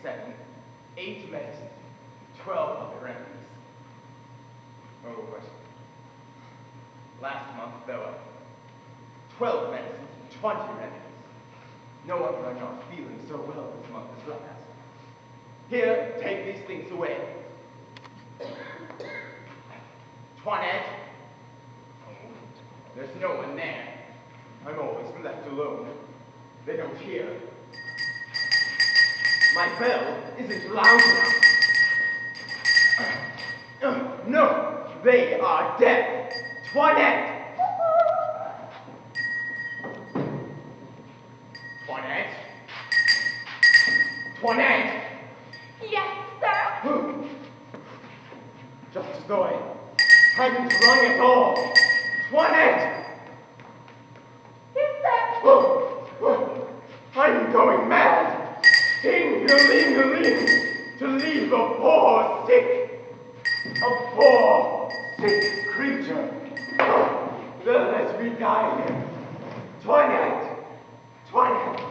7, 8 medicines, 12 other remedies. Oh, but last month there were 12 medicines, 20 remedies. No wonder I'm not feeling so well this month as last. Here, take these things away. Toinette? Oh, there's no one there. I'm always left alone. They don't hear. My bell isn't loud enough. No, they are deaf. Toinette! Toinette? Toinette! Yes, sir? Just as though I hadn't rung at all. Toinette! Yes, sir? I'm going mad. Ting-a-ling-a-ling, to leave a poor sick creature. Then let me die here. Toinette! Toinette!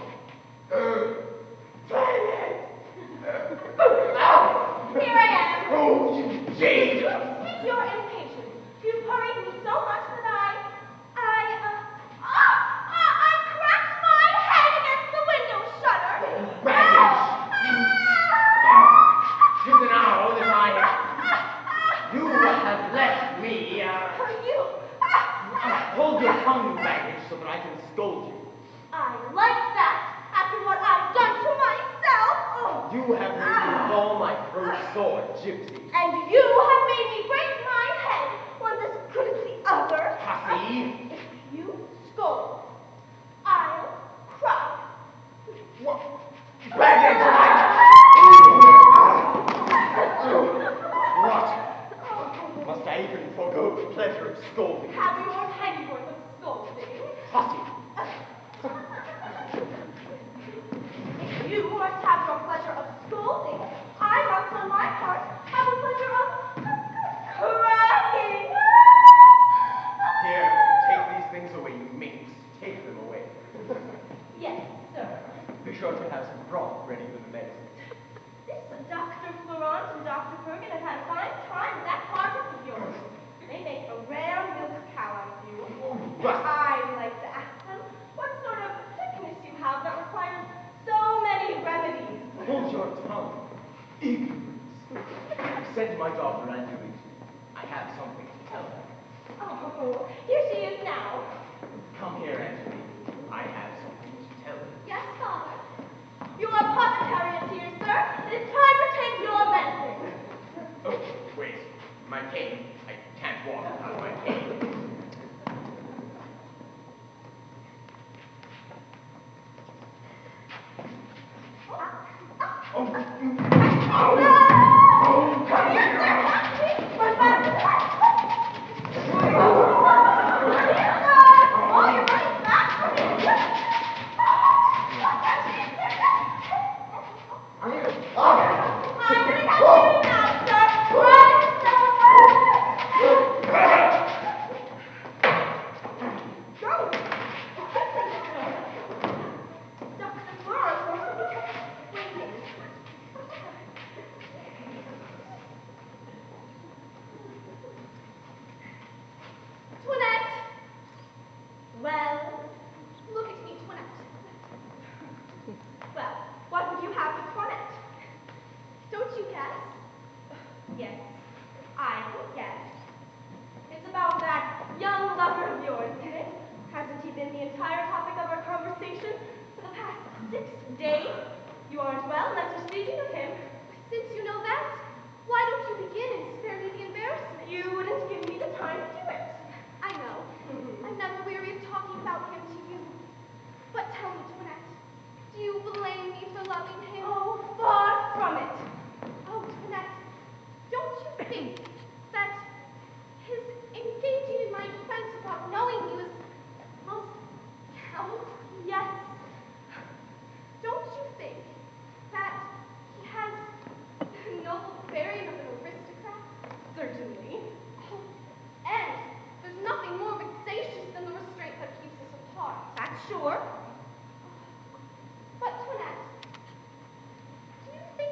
Toinette! Here I am. Oh, you jade! Excuse your impatience. You've hurried me so much that I cracked my head against the window shutter. Baggage! 'Tis an hour that you have left me, hold your tongue, baggage, so that I can scold you. I like that, after what I've done to myself. You have made me fall my first sword, gypsy. And you have made me break my head, one's as good as the other. Hussy! If you scold, I'll cry. What? Baggage! What? Must I even forego the pleasure of scolding? Have your pennyworth of scolding. Hussy! If you must have your pleasure of scolding, I must, on my part, have the pleasure of crying. Here, take these things away, you minx. Take them away. Yes, sir. Be sure to have some broth ready for the medicine. This Dr. Florent and Dr. Bergen have had a fine time with that carcass of yours. They make a rare milk cow out of you. I'd like to ask them what sort of sickness you have that requires so many remedies. Hold your tongue. Ignorance. Send my daughter Angelique. I have something to tell her. Oh, here she is now. Come here, Angelique. I have something to tell her. Yes, Father. Your apothecary is here, sir. It is time to take your medicine. Oh, wait. My cane. I can't walk without my cane. Oh, come Sure. But, Toinette, do you think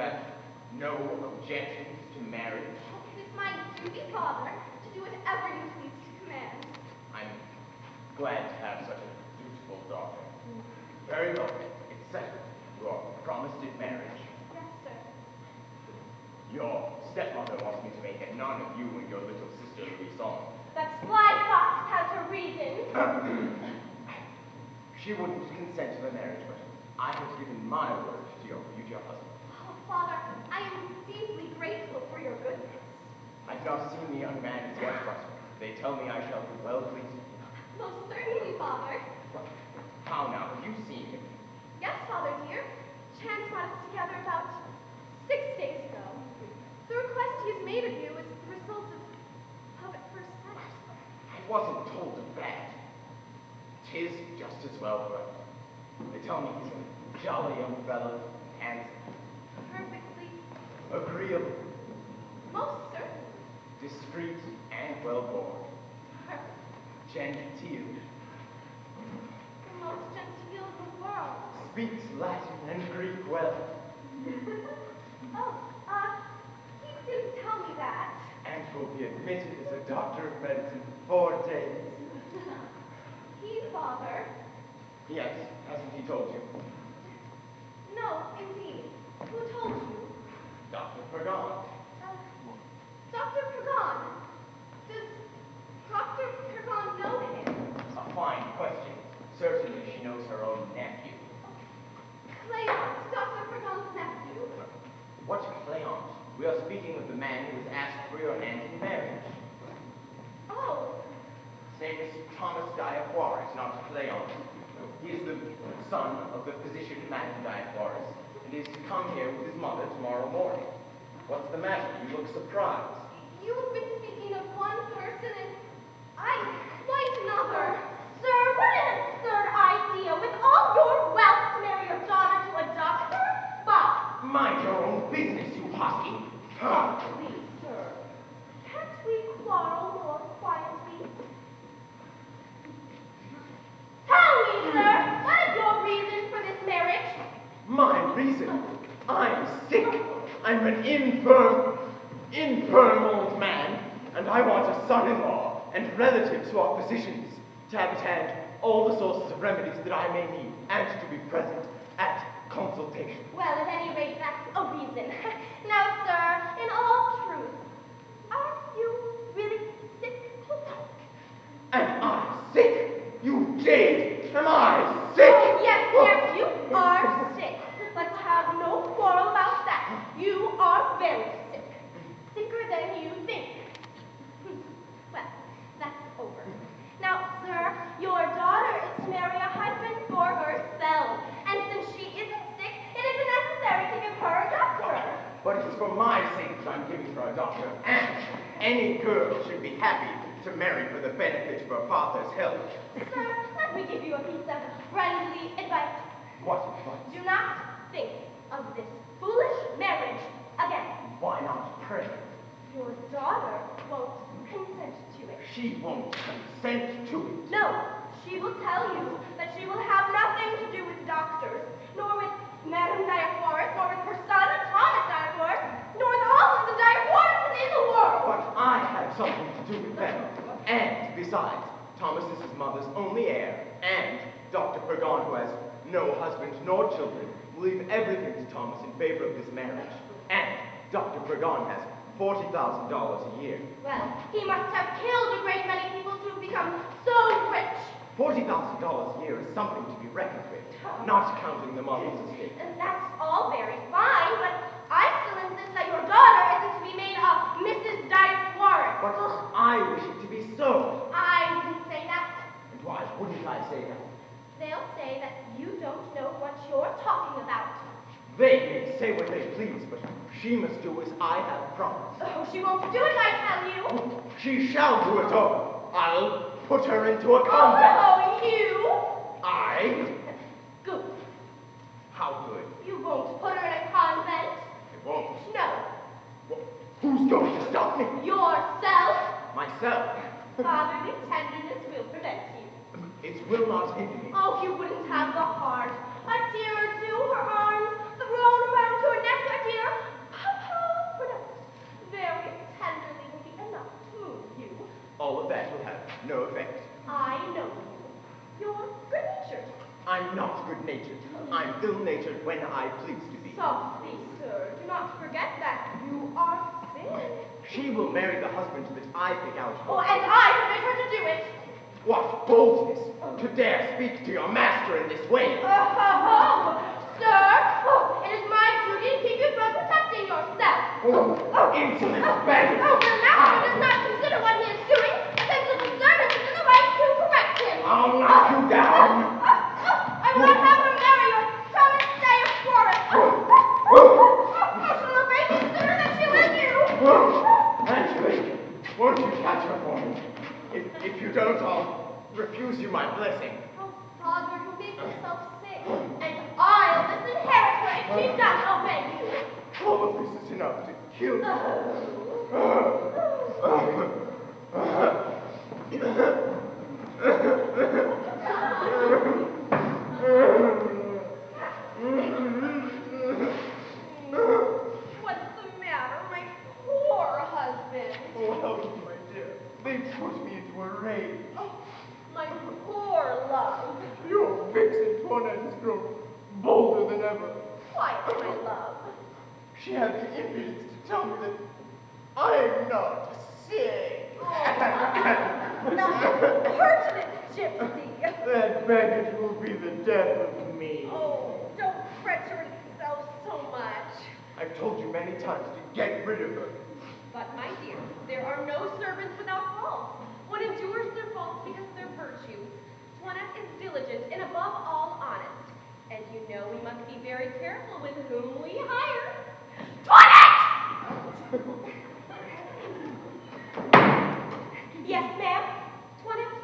have no objections to marriage? It is my duty, Father, to do whatever you please to command. I'm glad to have such a dutiful daughter. Very well. It's settled. You are promised in marriage. Yes, sir. Your stepmother wants me to make a nun of you and your little sister Louison. That sly fox has her reasons. She wouldn't consent to the marriage, but I have given my word to your future husband. Oh, Father, I am deeply grateful for your goodness. I've not seen the young man as yet, but they tell me I shall be well pleased. Most certainly, Father. But how now? Have you seen him? Yes, Father dear. Chance brought us together about 6 days ago. The request he has made of you is the result of love at first sight. I wasn't told of that. 'Tis just as well for us. They tell me he's a jolly young fellow, handsome, Perfectly. agreeable, Most certainly. discreet, and well born. Perfect. Genteel, The most genteel of the world. speaks Latin and Greek well, Oh, he didn't tell me that. and will be admitted as a doctor of medicine 4 days. He, Father? Yes, hasn't he told you? No, indeed. Who told you? Dr. Pergon. Dr. Pergon. Does Dr. Pergon know him? A fine question. Certainly she knows her own nephew. Cleonce, Dr. Pergon's nephew. What Cleonce? We are speaking of the man who was asked for your hand in marriage. Oh, His name is Thomas Diaquaris, not Cleonce. He is the son of the physician, Madame Diaquaris, and is to come here with his mother tomorrow morning. What's the matter? You look surprised. you've been speaking of one person and I quite another. Sir, what an absurd idea. With all your wealth to marry your daughter to a doctor? Bah! Mind your own business, you hussy. Huh. Please, sir. Can't we quarrel more quietly? Tell me, sir, what is your reason for this marriage? My reason? I'm sick. I'm an infirm old man, and I want a son-in-law and relatives who are physicians to have at hand all the sources of remedies that I may need, and to be present at consultation. Well, at any rate, that's a reason. Now, sir, in all truth, are you really sick? Am I sick? You jade! Am I sick? Oh, yes, you are sick. Let's have no quarrel about that. You are very sick. Sicker than you think. Well, that's over. Now, sir, your daughter is to marry a husband for herself. And since she isn't sick, it isn't necessary to give her a doctor. But it's for my sake that I'm giving her a doctor, and any girl should be happy to marry for the benefit of her father's health. Sir, let me give you a piece of friendly advice. What advice? Do not think of this foolish marriage again. Why not pray? Your daughter won't consent to it. She won't consent to it. No, she will tell you that she will have nothing to do with doctors, nor with Madame Diaquaris, nor with her son, Thomas Diaquaris, nor with all of the Diaquarises in the world. But I have something to do with them. And besides, Thomas is his mother's only heir, and Dr. Pergon, who has no husband nor children, will leave everything to Thomas in favor of this marriage. And Dr. Pergon has $40,000 a year. Well, he must have killed a great many people to become so rich. $40,000 a year is something to be reckoned with, not counting the mother's estate. And that's all very fine, but I still insist that your daughter isn't to be made a Mrs. Diaquaris. But I wish it to be so. I didn't say that. And why wouldn't I say that? They'll say that you don't know what you're talking about. They may say what they please, but she must do as I have promised. Oh, she won't do it, I tell you. She shall do it all. I'll put her into a convent. Oh, you? I? Good. How good? You won't put her in a convent? It won't. No. Well, who's going to stop me? Yourself. Myself. Fatherly tenderness will prevent you. It will not hinder me. Oh, you wouldn't have the heart. A tear or two, her arms thrown around her neck, a tear, when I please to be. Softly, sir. Do not forget that you are sin. She will marry the husband that I pick out for. Oh, and I forbid her to do it. What boldness to dare speak to your master in this way. Sir, it is my duty to keep you from protecting yourself. Insolent bandit. The master does not consider what he is doing, but then the servant is in the right to correct him. I'll knock you down. I will not have her marry your promised day of forest. I shall obey you sooner than she will you. Angelique, won't you catch her for me? If you don't, I'll refuse you my blessing. Oh, Father, you make yourself sick, and I'll disinherit her if she does obey you. All of this is enough to kill me. What's the matter, my poor husband? Oh, help me, my dear. They put me into a rage. Oh, my poor love. Your vixen Toinette's grown bolder than ever. Quiet, my love. She had the impudence to tell me that I am not sick. The pertinent gypsy. That baggage will be the death of me. Oh, don't fret yourself so much. I've told you many times to get rid of her. But, my dear, there are no servants without faults. One endures their faults because of their virtues. Toinette is diligent and above all honest. And you know we must be very careful with whom we hire. Toinette! Yes, ma'am? Toinette,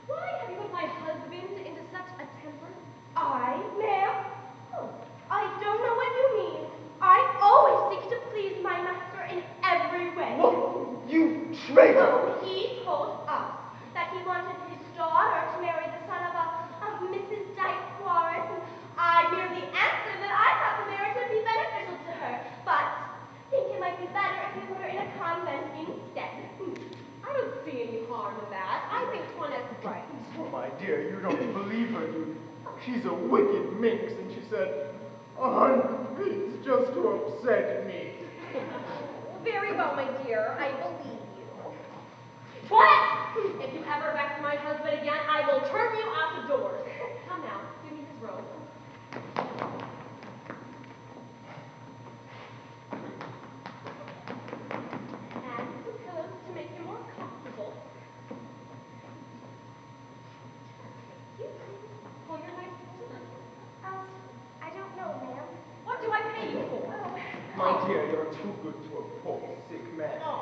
why have you put my husband into such a temper? I, ma'am? Oh, I don't know what you mean. I always seek to please my master in every way. What? You traitor! So he told us that he wanted his daughter to marry the son of Mrs. Dyke Forrest, and I merely answered that I thought the marriage would be beneficial to her, but think it might be better if we put her in a convent instead. I don't see any harm in that. I think Toinette's right. Oh, my dear, you don't believe her, do you? She's a wicked minx, and she said 100 things just to upset me. Very well, my dear. I believe you. Toinette! If you ever vex my husband again, I will turn you out of doors. Come now, give me his robe. And some pillows to make him more comfortable. You pull your knife. I don't know, ma'am. What do I pay you for? My dear, you're too good to a poor, sick man. Oh,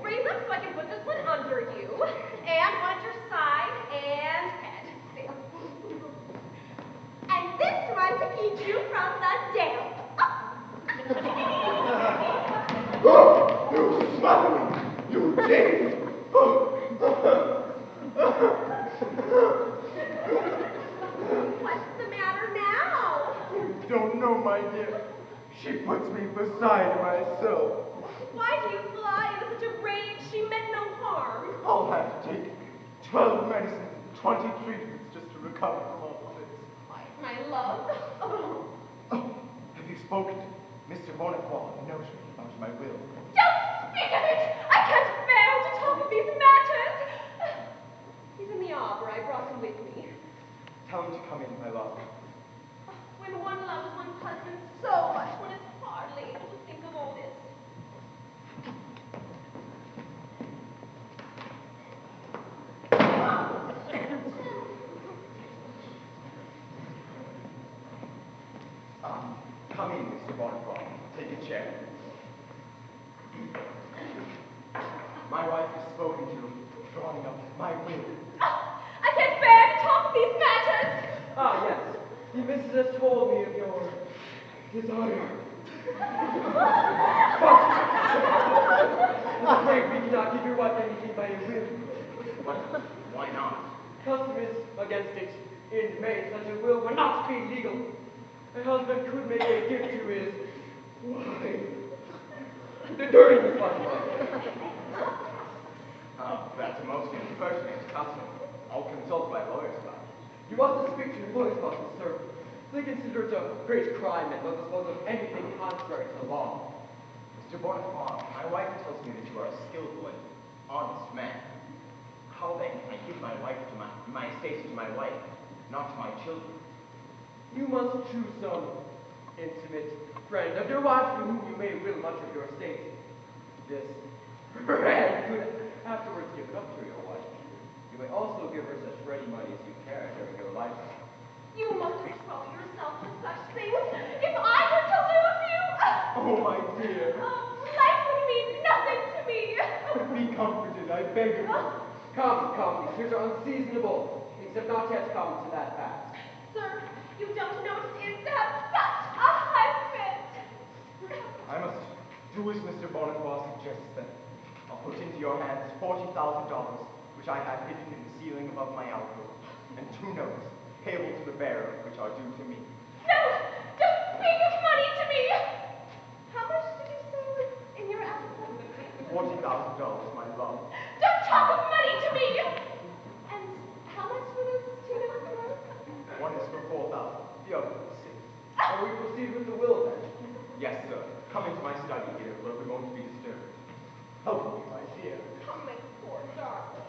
raise up so I can put this one under you, and one at your side, and head. There. And this one to keep you from the damp. Oh, you smother me, you jade. What's the matter now? You don't know, my dear. She puts me beside myself. Why do you fly into such a rage? She meant no harm. I'll have to take 12 medicines and 20 treatments just to recover from all of this. My love. Oh. Oh, have you spoken to Mr. Bonnefoy, the notary, about my will? Don't speak of it! I can't bear to talk of these matters. He's in the arbor. I brought him with me. Tell him to come in, my love. When one loves one's husband so much, one is hardly able to think of all this. Come in, Mr. Bonnefoy. Take a chair. My wife has spoken to you, drawing up my will. I can't bear to talk of these matters. Ah, yes. The missus has told me of your desire. I'm afraid we cannot give your wife anything by a will. But why not? Custom is against it. In May, such a will would not be legal. A husband could make a gift to his wife during his lifetime. That's a most impertinent custom. I'll consult my lawyers about it. You must speak to your lawyers about this, sir. They consider it a great crime and don't dispose of anything contrary to the law. Mr. Bonifant, my wife tells me that you are a skillful and honest man. How then can I give my estate to my wife, not to my children? You must choose some intimate friend of your wife to whom you may will much of your estate. This friend could afterwards give it up to your wife. You may also give her such ready money as you can during your lifetime. You must control yourself with such things. If I were to lose you, Oh, my dear. life would mean nothing to me. Be comforted, I beg of you. Come, these fears are unseasonable. Things have not yet come to that pass. Sir, you don't know what it is to have such a husband. I must do as Mr. Bonifant suggests then. I'll put into your hands $40,000, which I have hidden in the ceiling above my alcove, and 2 notes, payable to the bearer, which are due to me. No, don't speak of money to me. How much did you say was in your alcove? $40,000, my love. Don't talk of money to me. And how much were those 2 notes worth? One is for 4,000, the other for 6. Shall we proceed with the will then? Yes, sir. Come into my study here, where we're going to be disturbed. Help me, my dear. Come, my poor darling.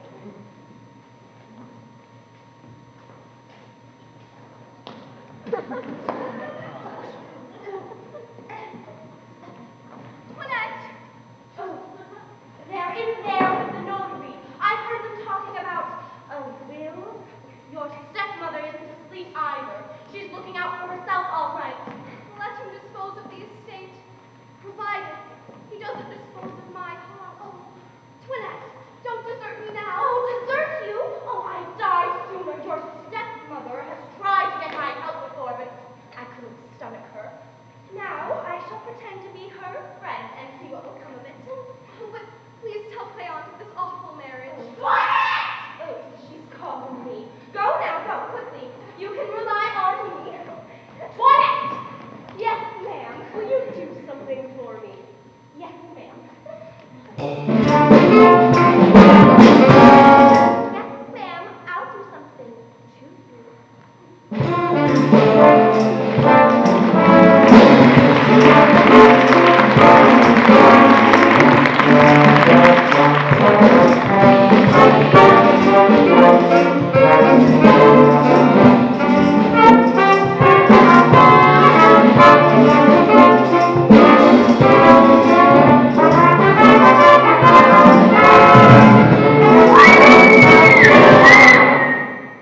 Toinette! Oh, they're in there with the notary. I've heard them talking about a will. Your stepmother isn't asleep either. She's looking out for herself all right. Let him dispose of the estate, provided he doesn't dispose of my heart. Oh, Toinette, don't desert me now. Oh, desert you? Oh, I'd die sooner. Your stepmother has tried to get my help before, but I couldn't stomach her. Now I shall pretend to be her friend and see what will come of it. Oh, but please tell Cleon of this awful marriage. What? Oh, she's calling me. Go now, go, quickly. You can rely on me. What? Yes, ma'am. Will you do something for me? Yes, ma'am. Yes, ma'am. I'll do something to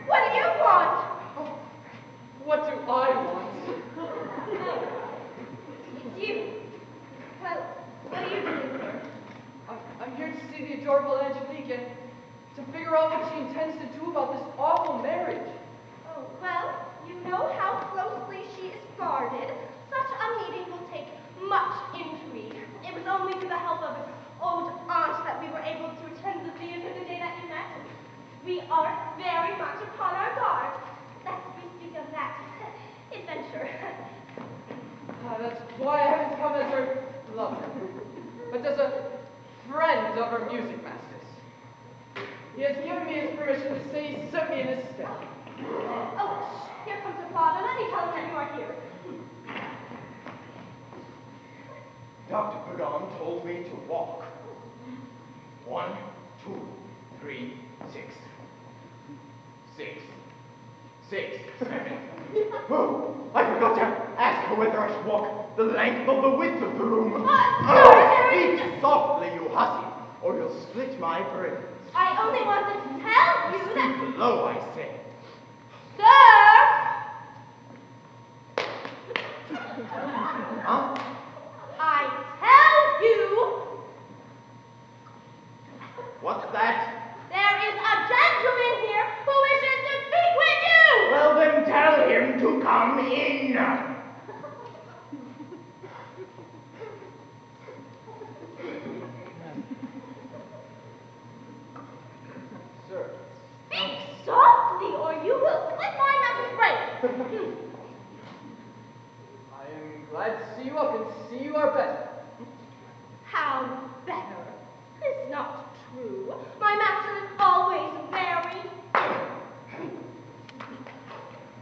What do you want? What do I want? It's you. Well, what are you doing here? I'm here to see the adorable Angelique and to figure out what she intends to do about this awful marriage. Oh, well, you know how closely she is guarded. Such a meeting will take much intrigue. It was only through the help of an old aunt that we were able to attend the theater the day that you met. We are very much upon our guard, lest we speak of that adventure. That's why I haven't come as her lover, but as a friend of her music master's. He has given me his permission to say he set me in his stead. Oh, here comes her father. Let me tell him that you are here. Dr. Pagan told me to walk. 1, 2, 3, 6. 6, 6, 7. Oh, I forgot to ask her whether I should walk the length or the width of the room. Oh, speak softly, you hussy, or you'll split my brains. I only wanted to tell you that... Speak low, I say. Sir! Huh? I tell you... What's that? There is a gentleman here who wishes to speak with you! Well, then tell him to come in. Sir. Speak softly, or you will split my master's brains. I am glad to see you up and see you are better. How better? It's not true. My master is always very ill.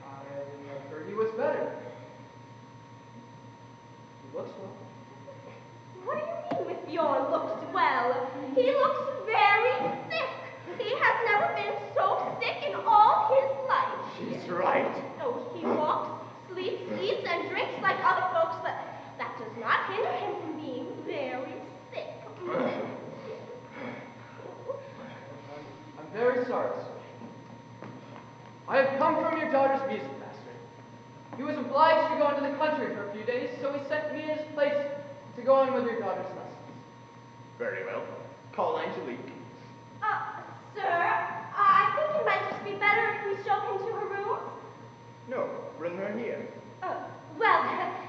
I heard he was better. Looks well. What do you mean with your looks well? He looks very sick. He has never been so sick in all his life. She's right. Oh, he walks, sleeps, eats, and drinks like other folks, but that does not hinder him from being very sick. I'm very sorry, sir. I have come from your daughter's music master. He was obliged to go into the country for a few days, so he sent me in his place to go on with your daughter's lessons. Very well. Call Angelique. Sir, I think it might just be better if we show him to her rooms. No, bring her here. Well,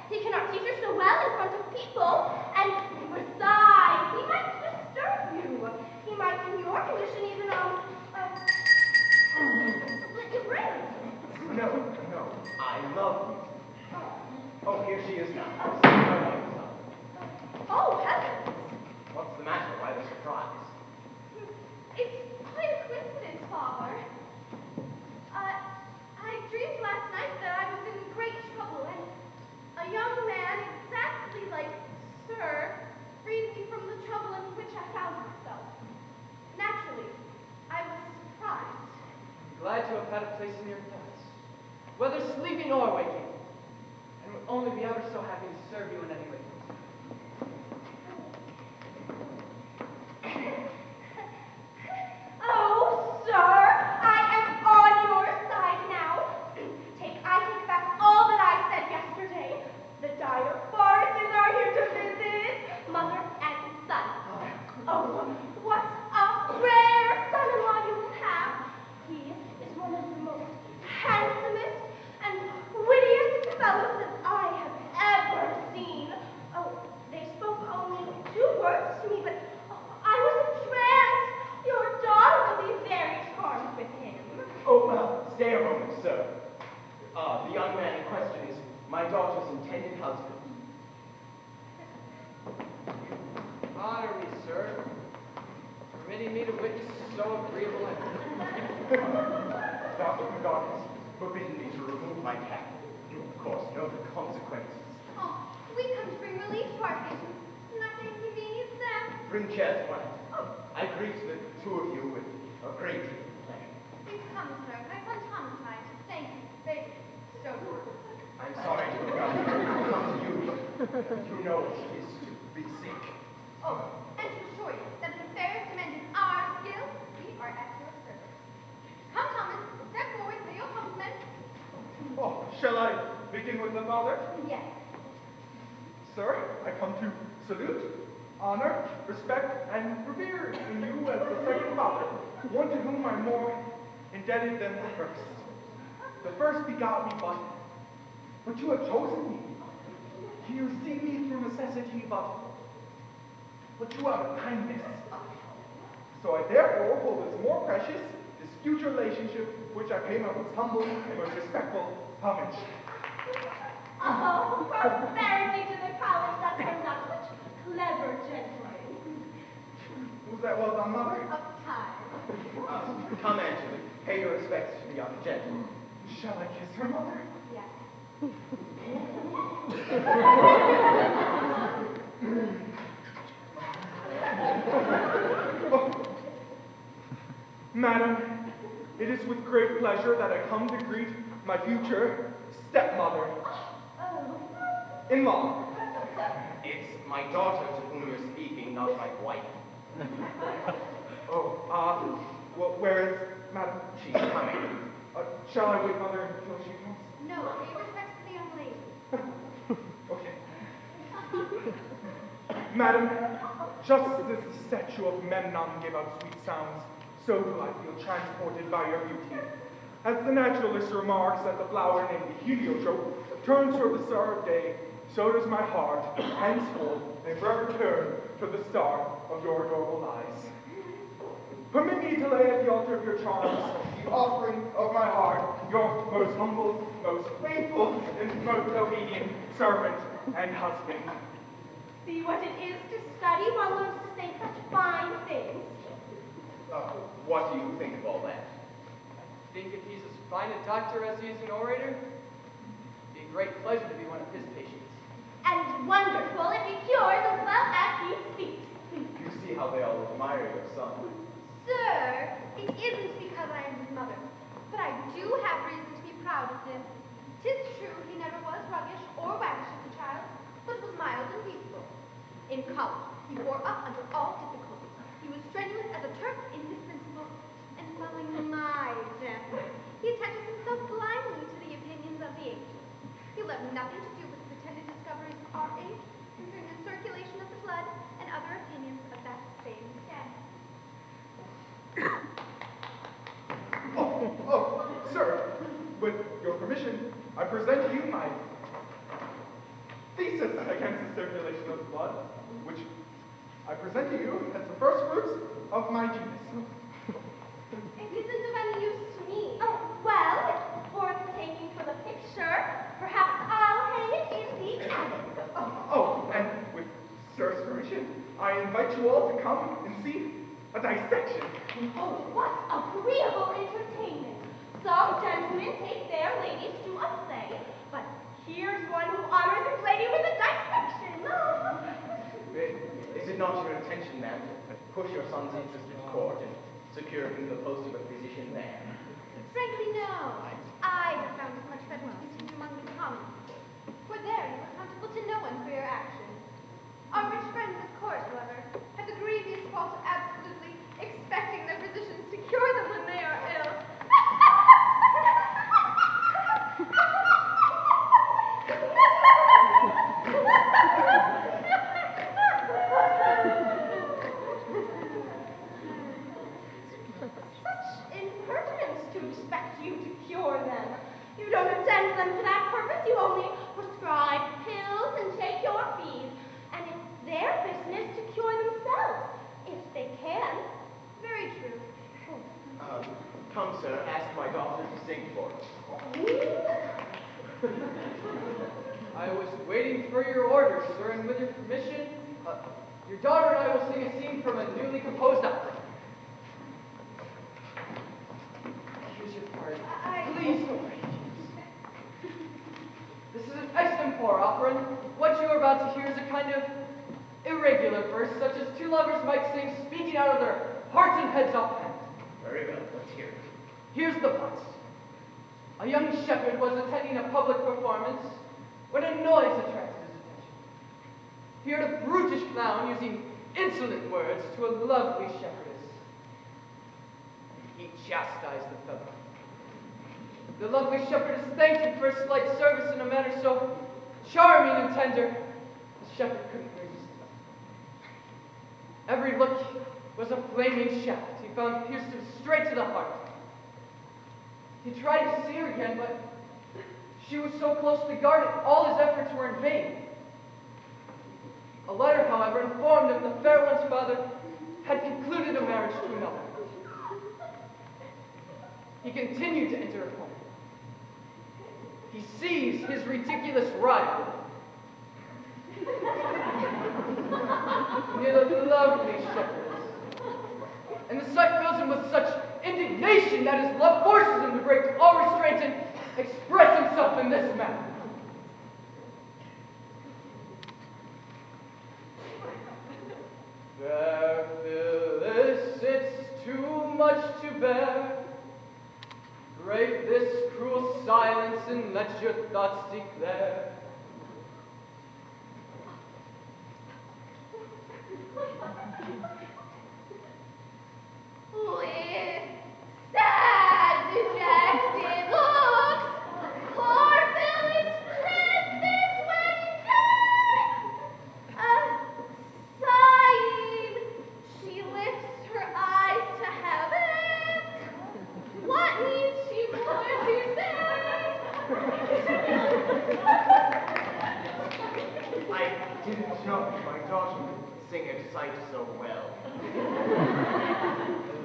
he cannot teach her so well in front of people, and besides, he might disturb you. He might, in your condition, even, split your brains. No, I love you. Oh, here she is now. See my wife, son. Oh, heavens. What's the matter? Why the surprise? It's quite a coincidence, Father. I dreamed last night that I was in great trouble, and a young man exactly like Sir freed me from the trouble in which I found myself. Naturally, I was surprised. I'm glad to have had a place in your thoughts, whether sleeping or waking, and would only be ever so happy to serve you in any way. Oh, sir, I am on your side now. I take back all that I said yesterday. The dire forests are here to visit, mother and son. Oh, what a rare son-in-law you will have. He is one of the most handsomest and wittiest fellows that I have ever seen. Oh, they spoke only 2 words to me, but I was entranced. Your daughter will be very charmed with him. Oh, well, stay a moment, sir. The young man in question is my daughter's intended husband. Honor me, sir, permitting me to witness so agreeable an Dr. McGon has forbidden me to remove my cap. You, of course, know the consequences. Oh, we come to bring relief to our patients, not to inconvenience them. Bring chairs, one. I greet the 2 of you with a great deal of pleasure. Please come, sir. My son Thomas and I. Thank you. Very so. I'm sorry to have come to you, but you know what it is to be sick. Oh, and to assure you that if affairs demanded our skill, we are at your service. Come, Thomas. Step forward for your compliments. Oh, shall I begin with the father? Yes. Sir, I come to salute, honor, respect, and revere in you as the second father, one to whom I'm more indebted than the first. The first begot me, but you have chosen me. You see me through necessity, but you have a kindness. So I therefore hold as more precious this future relationship, which I pay my most humble and most respectful homage. Oh, prosperity to the college that turns out such clever gentlemen. Was that well done, Mother? Of time. Come, Angela, pay your respects to the young gentleman. Shall I kiss her, Mother? Yes. Oh. Madam, it is with great pleasure that I come to greet my future stepmother. In-law. It's my daughter to whom you're speaking, not my wife. Oh, well, where is Madam? She's coming. Shall I wait, Mother, until she comes? No, pay respects to the young lady. Okay. Madam, just as the statue of Memnon gave out sweet sounds, so do I feel transported by your beauty. As the naturalist remarks that the flower named the heliotrope turns toward the star of day, so does my heart, henceforth, and forever turn to the star of your adorable eyes. Permit me to lay at the altar of your charms the offering of my heart, your most humble, most faithful, and most obedient servant and husband. See what it is to study one learns to say such fine things. What do you think of all that? I think if he's as fine a doctor as he is an orator, it'd be a great pleasure to be one of his patients. And wonderful if he cures as well as he speaks. You see how they all admire your son. Sir, it isn't because I am his mother, but I do have reason to be proud of him. 'Tis true he never was roguish or waggish as a child, but was mild and peaceable. In college, he bore up under all difficulties. He was strenuous as a Turk in his principles, and following my example, he attaches himself blindly to the opinions of the ancients. He'll have nothing to do with the pretended discoveries of our age, concerning the circulation of the blood and other opinions of that same standard. Oh, sir, with your permission, I present to you my thesis against the circulation of blood, which I present to you as the first fruits of my genius. It isn't of any use to me. Oh, well, it's worth taking for the picture. Perhaps I'll hang it in the attic. Oh, and with sir's permission, I invite you all to come and see a dissection. Oh, what agreeable entertainment. Some gentlemen take their ladies to a play, but here's one who honors his lady with a dissection. Is it not your intention, then, to push your son's interest in court and secure him the post of a physician there? Frankly, no. I have found it much better to continue among the common. For there you are accountable to no one for your actions. Our rich friends at court, however, have the grievous fault of absolutely expecting their physicians to cure them when they are ill. Such impertinence to expect you to cure them. You don't attend them for that purpose. You only prescribe pills and take your fees. And it's their business to cure themselves, if they can. Very true. Come, sir, ask my daughter to sing for us. I was waiting for your orders, sir, and with your permission, your daughter and I will sing a scene from a newly composed opera. Here's your part. Please don't wait. This is an extempore opera, and what you are about to hear is a kind of irregular verse, such as two lovers might sing, speaking out of their hearts and heads offhand. Very well, let's hear it. Here's the plot. A young shepherd was attending a public performance when a noise attracted his attention. He heard a brutish clown using insolent words to a lovely shepherdess. He chastised the fellow. The lovely shepherdess thanked him for his slight service in a manner so charming and tender, the shepherd couldn't resist. Every look was a flaming shaft he found pierced him straight to the heart. He tried to see her again, but she was so closely guarded, all his efforts were in vain. A letter, however, informed him the fair one's father had concluded a marriage to another. He continued to enter her home. He seized his ridiculous rival near the lovely shepherdess, and the sight fills him with such indignation that his love forces him to break all restraint and express himself in this manner. Fair Phyllis, it's too much to bear. Break this cruel silence and let your thoughts declare. With sad, dejected looks, poor Phyllis treads this wedding day. Sighing, she lifts her eyes to heaven. What needs she more to say? I didn't know my daughter could sing and cite so well.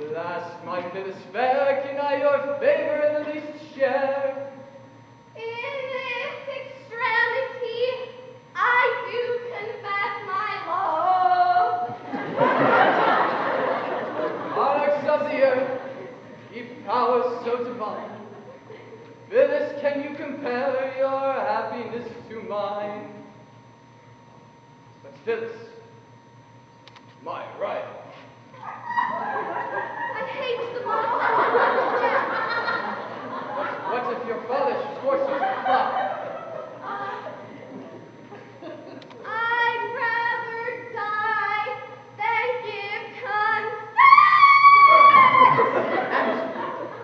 Alas, my Phyllis fair, can I your favor in the least share? In this extremity, I do confess my love. Monarchs of the earth, ye powers so divine, Phyllis, can you compare your happiness to mine? But Phyllis, my rival. I hate the monster. What if your father should force you to fly? I'd rather die than give consent. And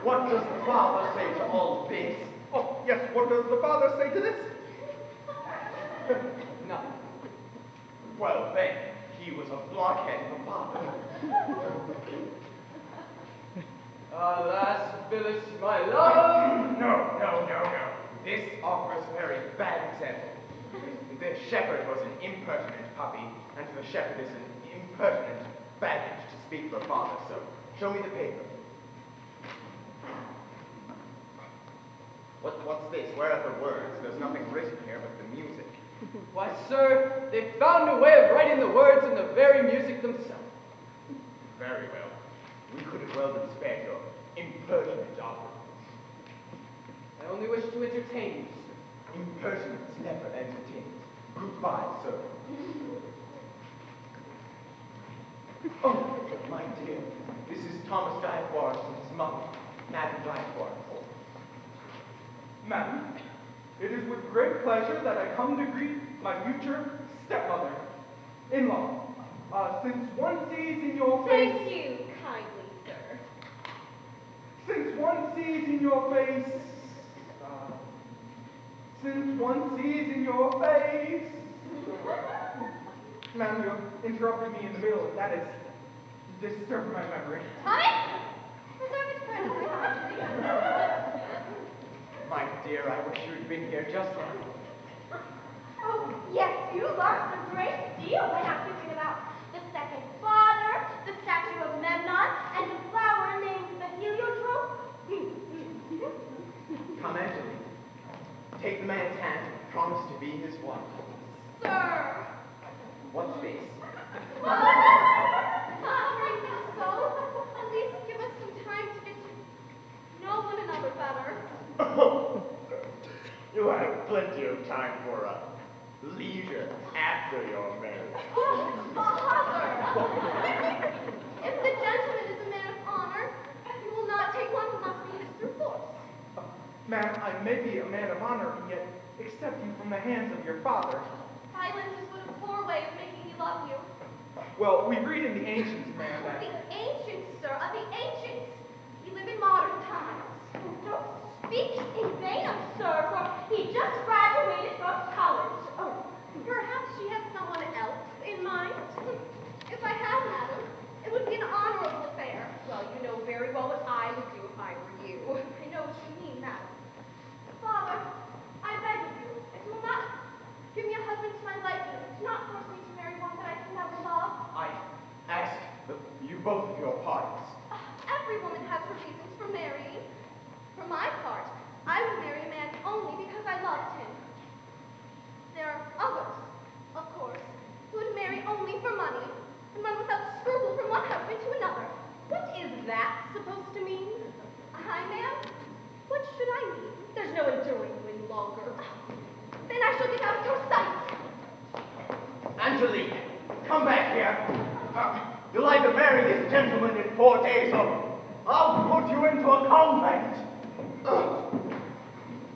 what does the father say to all this? Oh, yes, what does the father say to this? Nothing. Well, then, he was a blockhead of a father. Alas, Phyllis, my love. No. This offers a very bad example. The shepherd was an impertinent puppy, and the shepherd is an impertinent baggage to speak for father, so show me the paper. What's this? Where are the words? There's nothing written here but the music. Why, sir, they found a way of writing the words in the very music themselves. Very well. We could have well been spared your impertinent opera. I only wish to entertain you, sir. Impertinence never entertains. Goodbye, sir. Oh, my dear, this is Thomas Dyford and his mother, Madame Dyford. Madam, it is with great pleasure that I come to greet my future stepmother, in-law. Since one sees in your face... Thank you kindly, sir. Since one sees in your face... Since one sees in your face... Ma'am, you interrupted me in the middle, and that has disturbed my memory. Thomas? Reserve it for another time. My dear, I wish you had been here just now. Oh, yes, you lost a great deal by not thinking about the second father, the statue of Memnon, and the flower named the heliotrope. Come, Angeline. Take the man's hand and promise to be his wife. Sir. What's this? Not everything so. At least give us some time to get to know one another better. You have plenty of time for leisure after you're married. Father! If the gentleman is a man of honor, he will not take one who must be used through force. Ma'am, I may be a man of honor, and yet accept you from the hands of your father. Silence is but a poor way of making me love you. Well, we read in the ancients, ma'am, Of that... the ancients, sir, of the ancients. We live in modern times. Don't speak in vain of sir, for he just graduated from college. Oh, perhaps she has someone else in mind. If I had, madam, it would be an honorable affair. Well, you know very well what I would do if I were you. I know what you mean, madam. Father, I beg of you, if you will not give me a husband to my liking, do not force me to marry one that I can never love. I ask you both of your pardons. Every woman has her reasons for marrying. For my part, I would marry a man only because I loved him. There are others, of course, who would marry only for money and run without scruple from one husband to another. What is that supposed to mean? I, ma'am? What should I mean? There's no enduring you any longer. Then I shall get out of your sight. Angelique, come back here. You'll either marry this gentleman in 4 days or I'll put you into a convent.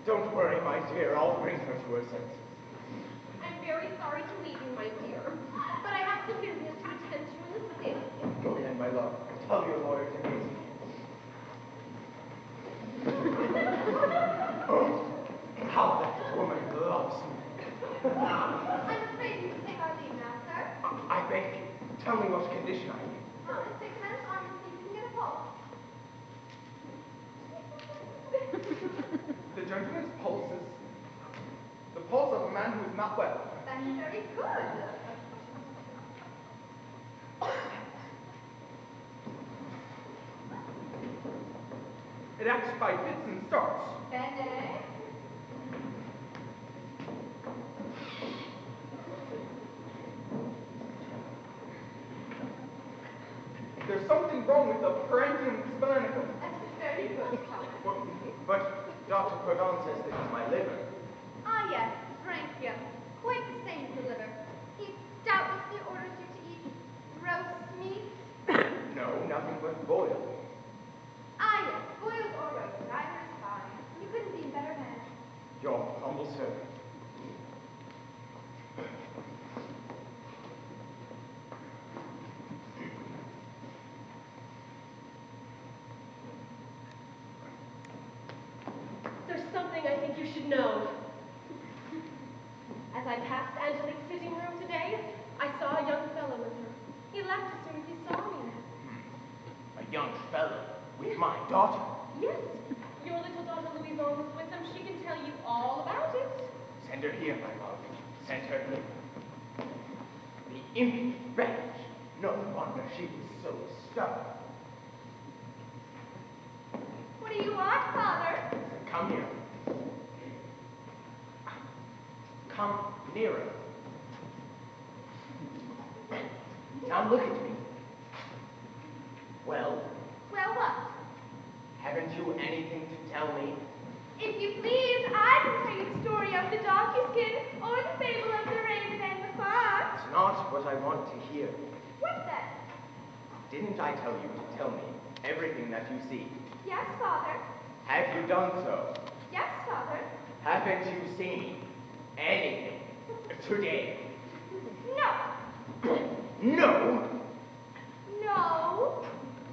Don't worry, my dear. I'll bring her to her senses. I'm very sorry to leave you, my dear, but I have some business to attend to in the city. Go ahead, my love. Tell your lawyer to be easy. Oh, how that woman loves me. I'm afraid you take our leave now, sir. I beg you, tell me what condition I'm in. A 6-minute arm and see if you can get a pulse. The gentleman's pulse is the pulse of a man who is not well. That's very good. It acts by fits and starts. Bene. There's something wrong with the parenchyma splenicum. That's very good, Thomas. But Dr. Cordon says this is my liver. Ah, yes, Frankia. Quite the same as the liver. He doubts something I think you should know. As I passed Angelique's sitting room today, I saw a young fellow with her. He left as soon as he saw me. A young fellow with my daughter. Yes, your little daughter Louison was with them. She can tell you all about it. Send her here, my love. Send her here. The impudent wretch. No wonder she was so stubborn. What do you want, Father? Come here. Come nearer. Now look at me. Well, Well, what? haven't you anything to tell me? If you please, I can tell you the story of the donkey skin or the fable of the raven and the fox. It's not what I want to hear. What then? Didn't I tell you to tell me everything that you see? Yes, Father. Have you done so? Yes, Father. Haven't you seen anything today? No. No? No.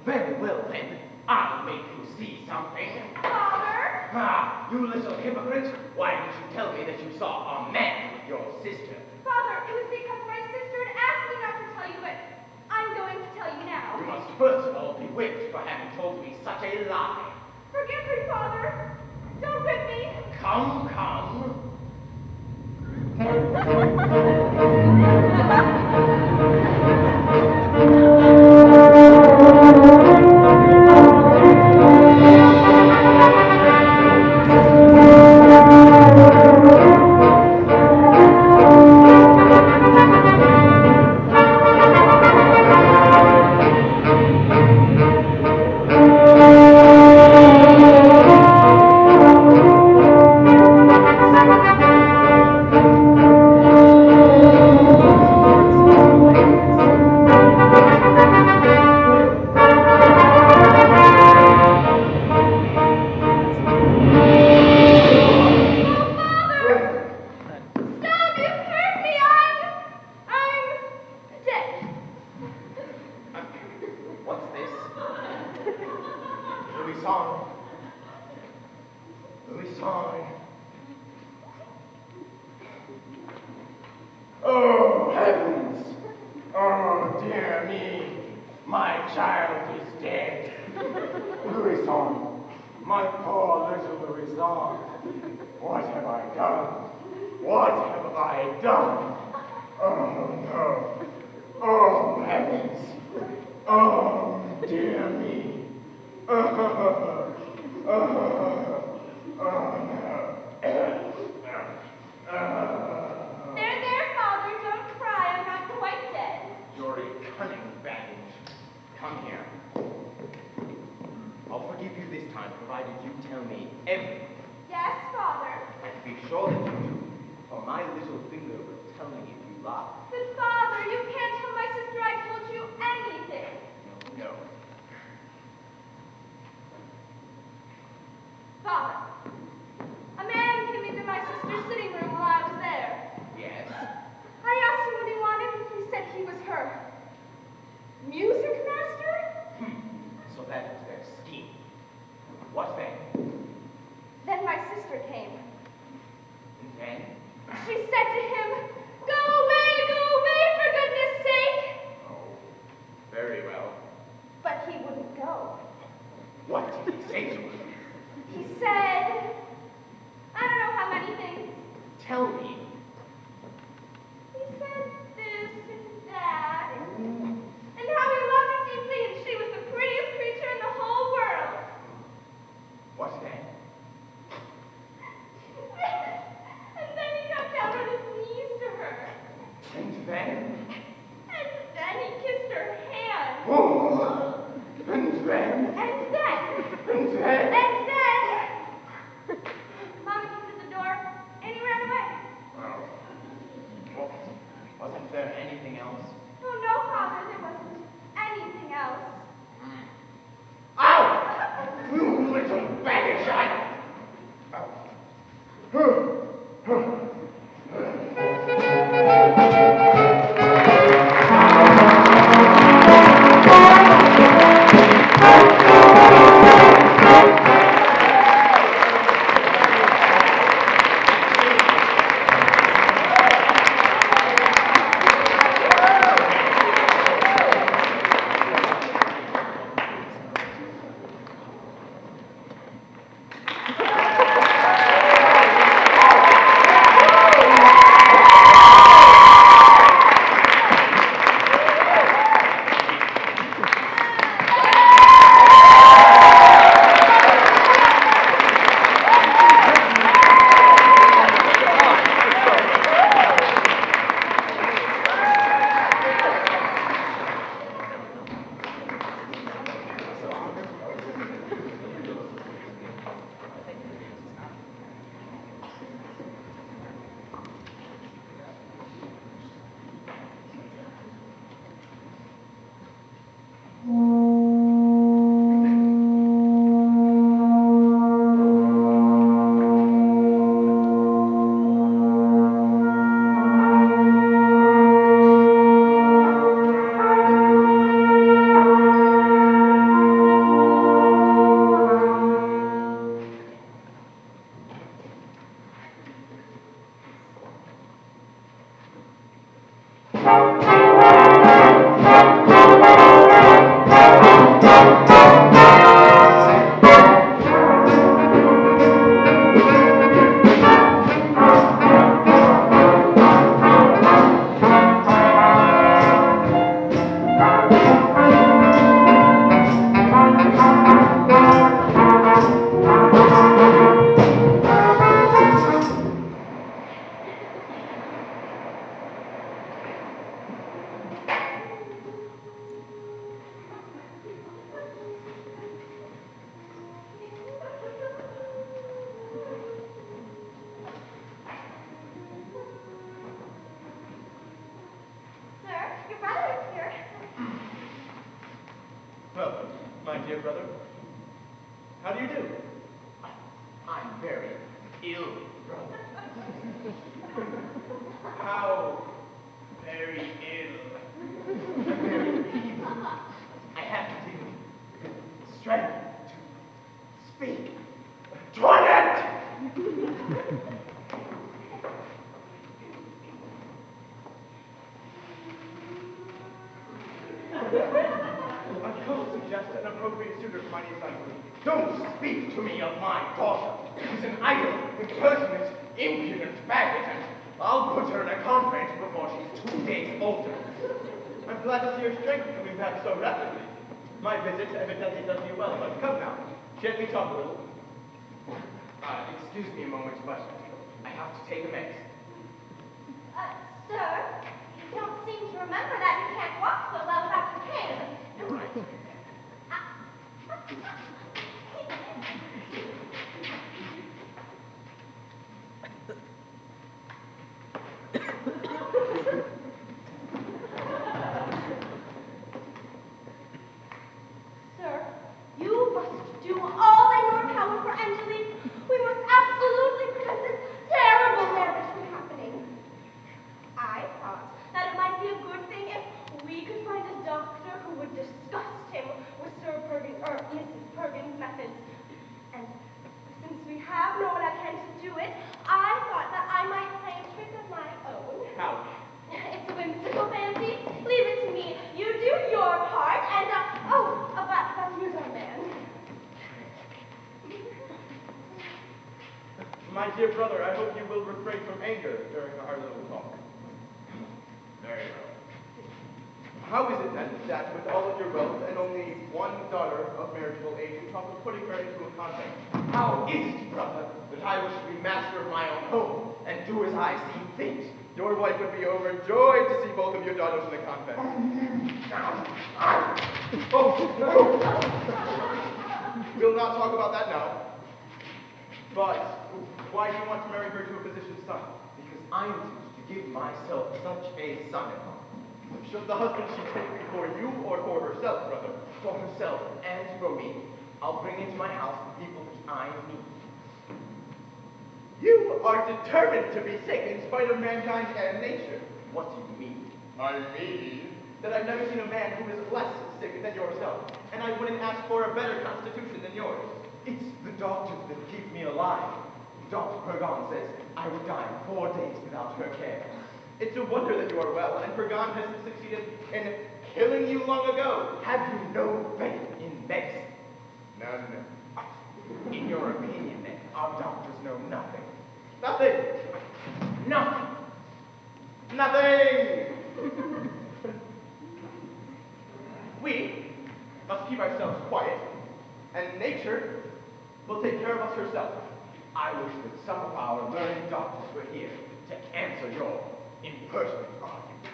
Very well then, I'll make you see something. Father. Ah, you little hypocrite! Why didn't you tell me that you saw a man with your sister? Father, it was because my sister had asked me not to tell you, but I'm going to tell you now. You must first of all be whipped for having told me such a lie. Forgive me, Father. Don't whip me. Come, come. Stop, you hurt me. I'm dead. What's this? Louison. Louison. Oh, heavens! Oh, dear me! My child is dead. Louison, my poor little Louison. What have I done? What have I done? Oh, no. Oh, heavens. Oh, dear me. Oh, no. There, Father. Don't cry. I'm not quite dead. You're a cunning baggage. Come here. I'll forgive you this time, provided you tell me everything. Yes, Father. And be sure that you do, or my little finger will tell me if you lie. But Father, you can't tell my sister I told you anything. No. Father, a man came into my sister's sitting room while I was there. Yes? I asked him what he wanted, and he said he was her music master. So that was their scheme. What then? Then my sister came. And then? She said to him, go away, for goodness sake. Oh, very well. But he wouldn't go. What did he say to her? He said, I don't know how many things. Tell me. He said this and that, and how he loved her deeply, and she was the prettiest creature in the whole world. What then? And then he got down on his knees to her. And then? And then he kissed her hand. Oh! And then? And then. And then? And then. Mama came to the door, and he ran away. Well, wasn't there anything else? Oh, no, Father, there wasn't anything else. Ow! You little baggage! Sir, your brother is here. Well, my dear brother, how do you do? I'm very ill, brother. How very ill. Very feeble. I haven't even the strength to speak. Toilet! I could suggest an appropriate suitor for my niece Eileen. Don't speak to me of my daughter. She's an idle, impertinent, impudent baggage, and I'll put her in a convent before she's 2 days older. I'm glad to see your strength coming back so rapidly. My visit evidently does you well, but come now, gently talk a little. Excuse me a moment, but I have to take a medicine. Sir, you don't seem to remember that you can't walk so well without your cane. Sir, you must do all in your power for Angelique. We must absolutely prevent this terrible marriage from happening. I thought that it might be a good thing if we could find a doctor who would disgust him with Mrs. Perkins' methods. And since we have no one at hand to do it, I thought that I might play a trick of my own. Ouch. It's a whimsical fancy. Leave it to me. You do your part, and but here's our man. My dear brother, I hope you will refrain from anger during our little talk. Very well. How is it then that with all of your wealth and only one daughter of marriageable age, you talk of putting her into a convent? How is it, brother, that I wish to be master of my own home and do as I see fit? Your wife would be overjoyed to see both of your daughters in the convent. We'll not talk about that now. But why do you want to marry her to a physician's son? Because I intend to give myself such a son-in-law. Should the husband she take be for you or for herself, brother? For herself and for me, I'll bring into my house the people that I need. You are determined to be sick in spite of mankind and nature. What do you mean? I mean that I've never seen a man who is less sick than yourself, and I wouldn't ask for a better constitution than yours. It's the doctors that keep me alive. Dr. Pergon says I would die in 4 days without her care. It's a wonder that you are well, and Pergon has succeeded in killing you long ago. Have you no faith in medicine? None. In your opinion, then, our doctors know nothing. Nothing. Nothing. Nothing. We must keep ourselves quiet, and nature will take care of us herself. I wish that some of our learned doctors were here to answer your impertinent arguments.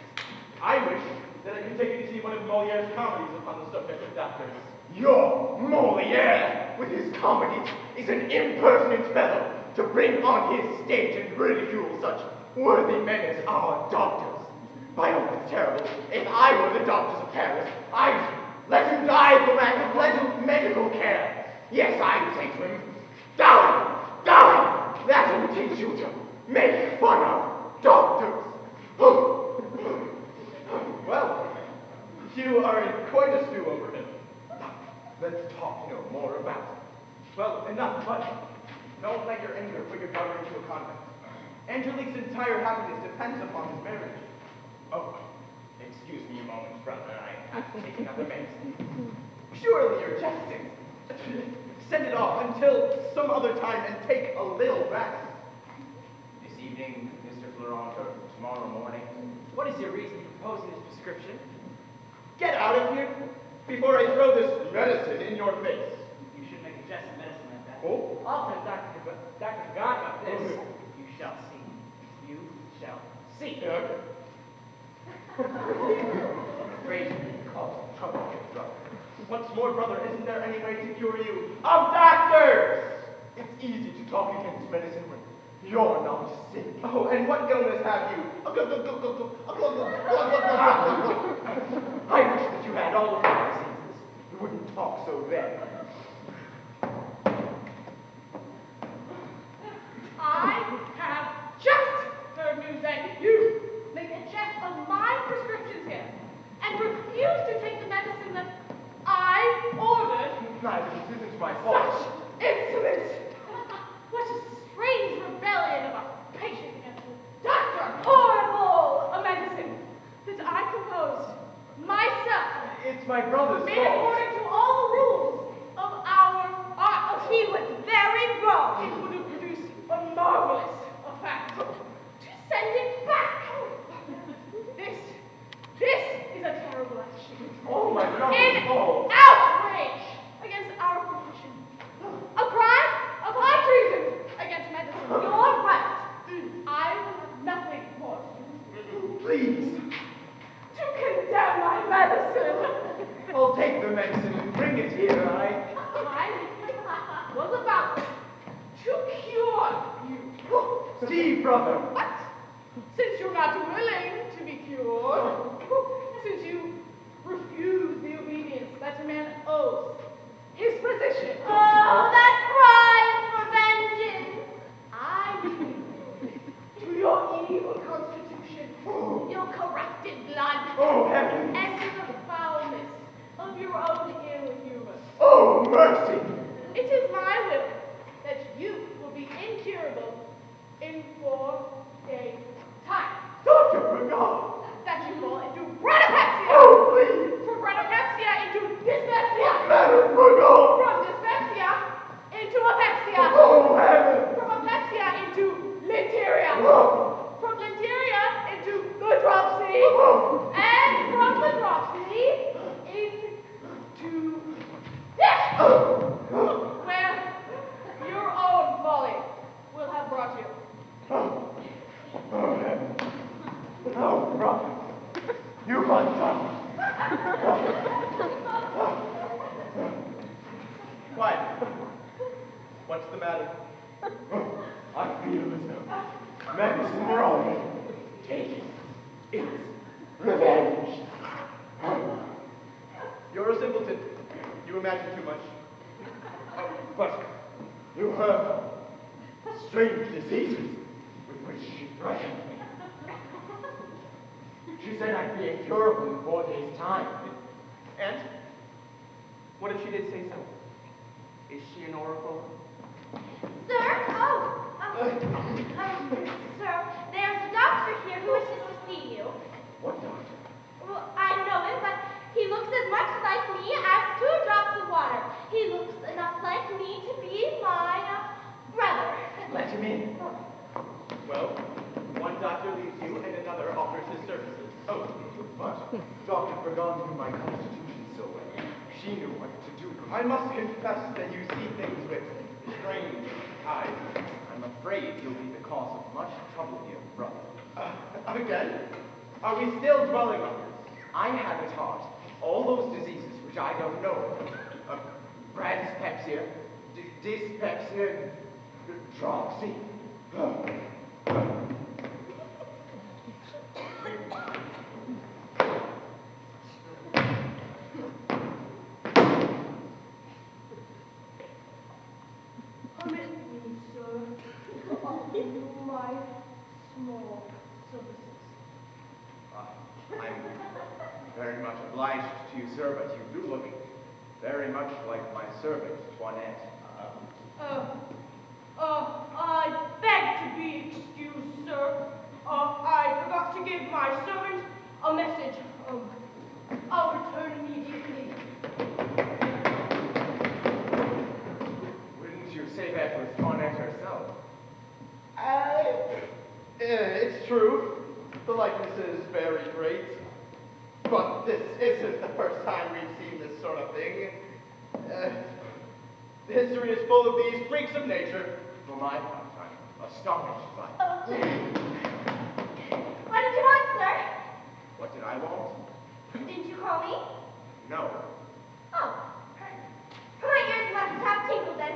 I wish that I could take you to see one of Moliere's comedies upon the subject of doctors. Your Moliere, with his comedies, is an impertinent fellow to bring on his stage and ridicule such worthy men as our doctors. By all that's terrible, if I were the doctors of Paris, I'd let him die for lack of medical care. Yes, I'd say to him, die, die, that will teach you to make fun of doctors. Well, you are in quite a stew over him. Let's talk no more about it. Well, enough, but don't let your anger put your daughter into a convent. Angelique's entire happiness depends upon his marriage. Oh, have to take another medicine. Surely you're jesting. Send it off until some other time and take a little rest. This evening, Mr. Florent, or tomorrow morning. What is your reason for proposing this prescription? Get out of here before I throw this medicine in your face. You shouldn't make a jest of medicine like that. Oh? I'll tell Dr. Pagan about this. You shall see. You shall see. Okay. Afraid Cause trouble, brother. Once more, brother, isn't there any way to cure you? Of doctors! It's easy to talk against medicine when you're not sick. Oh, and what illness have you? I wish that you had all of my diseases. You wouldn't talk so then. I have just heard news that you make a jest of my prescriptions here and refuse to take the medicine that I ordered. Neither, this isn't my fault. Such insolence! What a strange rebellion of a patient against a doctor! Horrible! A medicine that I composed myself. It's my brother's Made fault. according to all the rules of our art. He was very wrong. It would have produced a marvelous effect. To send it back. This is a terrible action. Oh, my brother's An fault. outrage against our profession. A crime of high treason against medicine. You're right. I will have nothing more to do. Please. To condemn my medicine. I'll take the medicine and bring it here. I was about to cure you. See, brother. What? Since you're not willing to be cured, since you refuse the obedience that a man owes his position. Oh, that cries for vengeance. I leave to your evil constitution, your corrupted blood, Oh, heavens. and to the foulness of your own ill humor. Oh, mercy. It is my will that you will be incurable in 4 days' time. Dr. Pagan. That you fall into bradipepsia. Oh, please. From bradipepsia into dyspepsia. Madam Pagan. From dyspepsia into apepsia. Oh, heavens. From apepsia into linteria. Oh. From linteria into the dropsy. Oh. And from the dropsy into death. Oh. Where your own folly will have brought you. Oh. Oh, heavens. Oh, brother. You've undone. Quiet. What's the matter? I feel as though medicine wrong me. Take it. It's revenge. You're a simpleton. You imagine too much. But you heard strange diseases with which she threatened me. She said I'd be incurable in 4 days' time. And? What if she did say so? Is she an oracle? Sir? Sir, there's a doctor here who wishes to see you. What doctor? Well, I know him, but he looks as much like me as 2 drops of water. He looks enough like me to be my brother. Let him in. Well, one doctor leaves you and another offers his services. Oh, but Dr. Pagan knew my constitution so well. She knew what to do. I must confess that you see things with strange eyes. I'm afraid you'll be the cause of much trouble here, brother. Again? Are we still dwelling on this? I have at heart all those diseases which I don't know. Bradipepsia, dyspepsia, dropsy. Permit me, sir, to offer you my small services. I'm very much obliged to you, sir, but you do look very much like my servant, Toinette. I beg to be excused, sir. I forgot to give my servant a message. I'll return It's true. The likeness is very great. But this isn't the first time we've seen this sort of thing. History is full of these freaks of nature. For my part, I'm astonished by it. What did you want, sir? What did I want? Didn't you call me? No. Oh. My ears must have tingled then.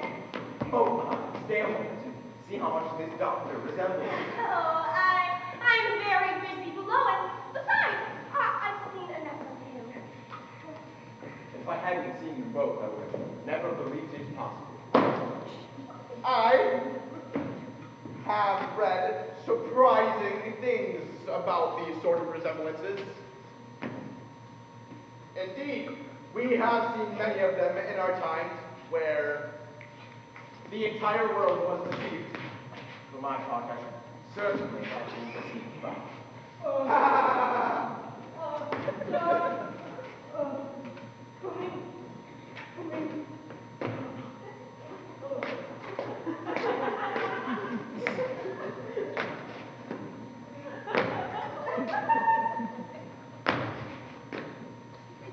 Oh, stay a moment and see how much this doctor resembles. Oh, I'm very busy below, and besides, I've seen enough of him. If I hadn't seen you both, I would have never believed it possible. I have read surprising things about these sort of resemblances. Indeed, we have seen many of them in our times where the entire world was deceived. For my part, I should certainly have been deceived by.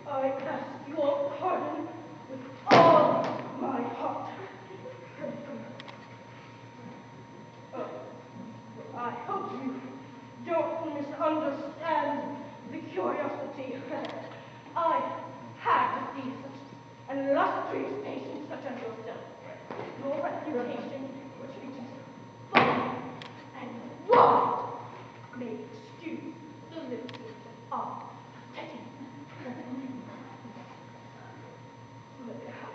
I ask your pardon with all my heart. I hope you don't misunderstand the curiosity. I had to see such an illustrious patient such as yourself. Your reputation, which reaches far and wide, may excuse the liberty of taking.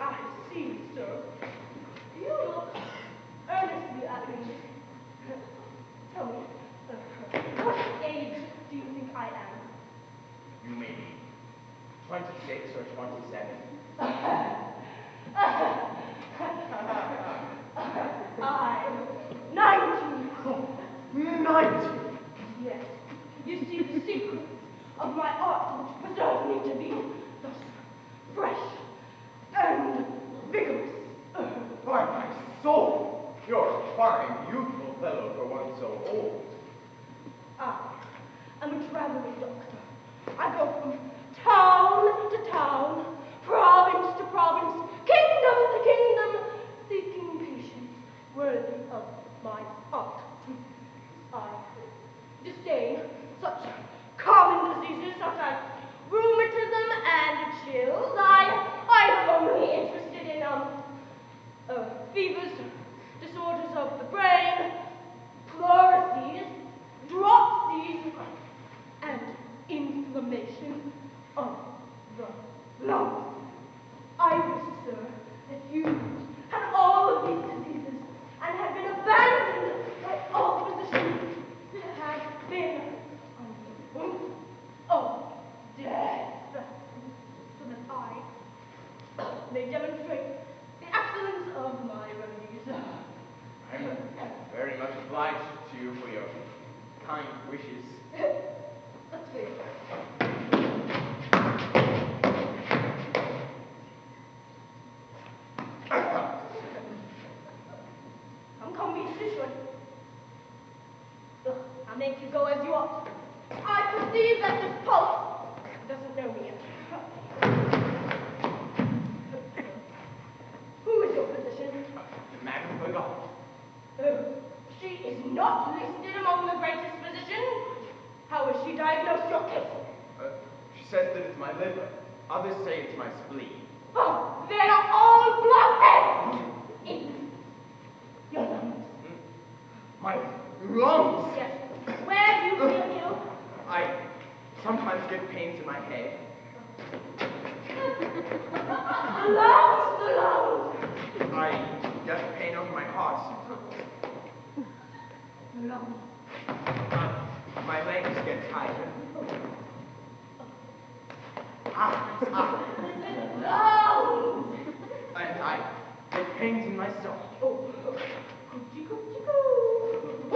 I see, sir. You look earnestly at me. Tell me, what age do you think I am? You may be 26 or 27. I'm 19. 90! Yes. You see, the secret of my art which preserves me to be thus fresh and vigorous. By my soul, you're a fine, youthful fellow for one so old. I am a traveling doctor. I go from town to town, province to province, kingdom to kingdom, seeking patients worthy of my art. I disdain such common diseases such as rheumatism and chills. I'm only interested in fevers, disorders of the brain, pleurisy, dropsies, and inflammation of the lungs. I wish, sir, that you had all of these diseases and had been abandoned by all physicians that have been on the point of death, so that I may demonstrate the excellence of my remedies. I'm very much obliged to you for your kind wishes. Let's see. Come be physician. I'll make you go as you ought. I perceive that this pulse doesn't know me yet. Who is your physician? Madame Bergot. She is not listed among the greatest physicians. How has she diagnosed your case? She says that it's my liver. Others say it's my spleen. Oh, they are all blockheads! It's your lungs. My lungs? Yes. Where do you feel ill? I sometimes get pains in my head. The lungs! I get pain over my heart. The lungs. My legs get tired. Lungs! And I get pains in my stomach. Oh, coochie coochie coo. The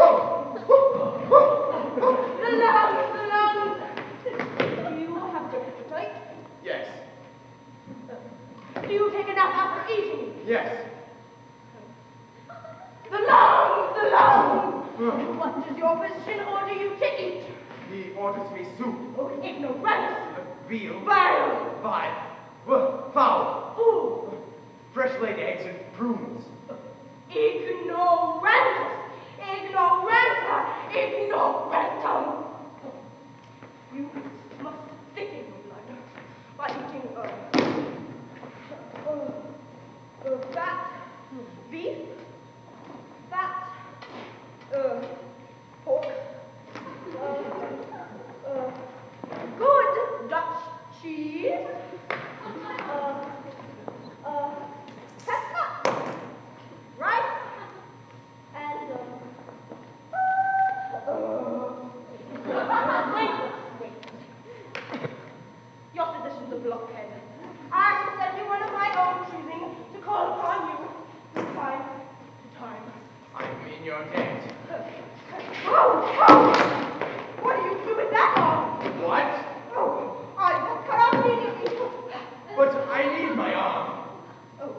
lungs! Do you have good appetite? Yes. Do you take a nap after eating? Yes. The lungs! What does your physician veal. Vile. Vile. Fowl. Ooh. Fresh laid eggs and prunes. Ignorantus. Ignoranta. Ignorantum. You must thicken your blood by eating fat, beef, fat, pork, good Dutch cheese, chestnut, rice, and wait. Your physician's a blockhead. I shall send you one of my own choosing to call upon you from time to time. I'm in your debt. What do you do with that arm? What? Oh, I will cut off immediately. But I need my arm. Oh.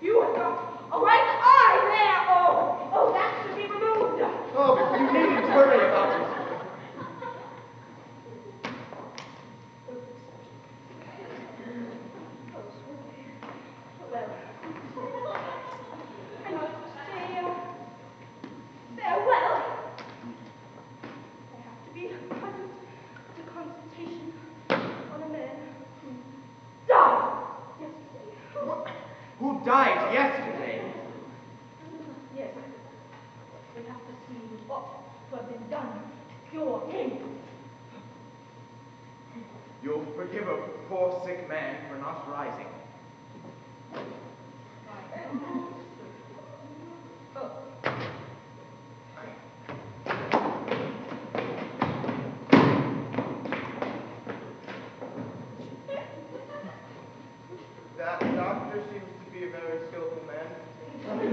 You have got a right eye there. Oh, that should be removed. Oh, you needn't worry about it. Well, I must say farewell. I have to be present at a consultation on a man who died yesterday. Who died yesterday? Yes, we have to see what has been done to cure him. You'll forgive a poor sick man for not rising. That doctor seems to be a very skillful man. He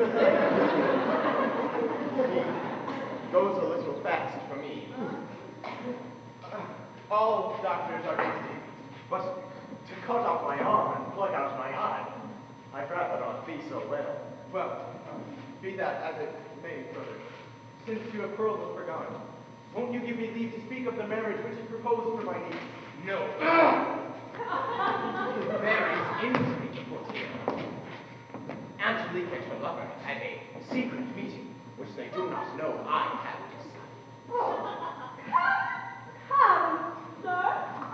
goes a little fast for me. All doctors are easy. But to cut off my arm and plug out my eye, I'd rather not be so well. Well, be that as it may, brother. Since you have pearls of forgotten, won't you give me leave to speak of the marriage which is proposed for my niece? No. There is intrigue afoot here. Angelique and her lover had a secret meeting, which they do not know I have decided. Come, sir,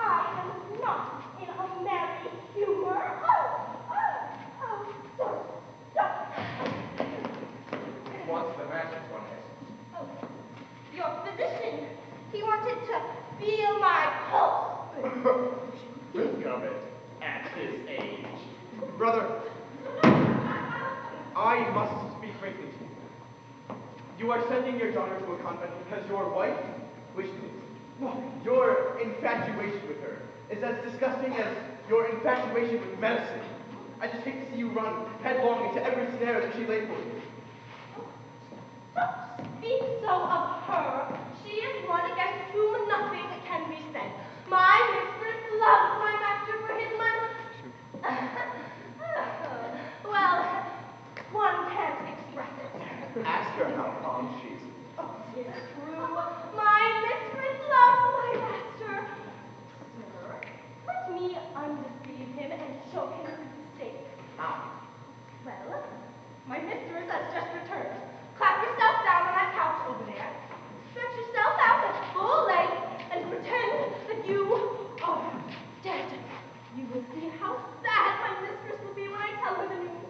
I am not in a merry humor. Sir, stop. What's the matter, Toinette? Oh, your physician, he wanted to feel my pulse. Think of it, at his age. Brother, I must speak frankly to you. You are sending your daughter to a convent because your wife wished it. Your infatuation with her is as disgusting as your infatuation with medicine. I just hate to see you run headlong into every snare that she laid for you. Don't speak so of her. She is one against whom nothing can be said. My mistress loves my master for his money. Well, one can't express it. Ask her how calm she is. Oh, 'tis true. My mistress loves my master. Sir, let me undeceive him and show him his mistake. How? Well, my mistress has just returned. Clap yourself down on that couch over there. Stretch yourself out at full length and pretend that you are dead. You will see how sad my mistress will be when I tell her the news.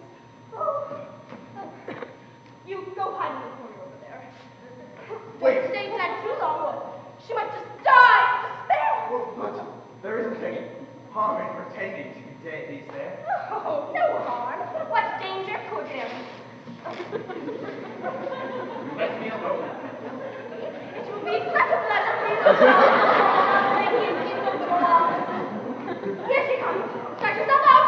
Oh. You go hide in the corner over there. Wait. Don't stay dead too long, or she might just die of despair. But there isn't any harm in pretending to be dead, is there? Oh, no harm. What danger could there be? Let me alone. It will be such a pleasure for you to know when he is in the little office. Here she comes. Stretch yourself out.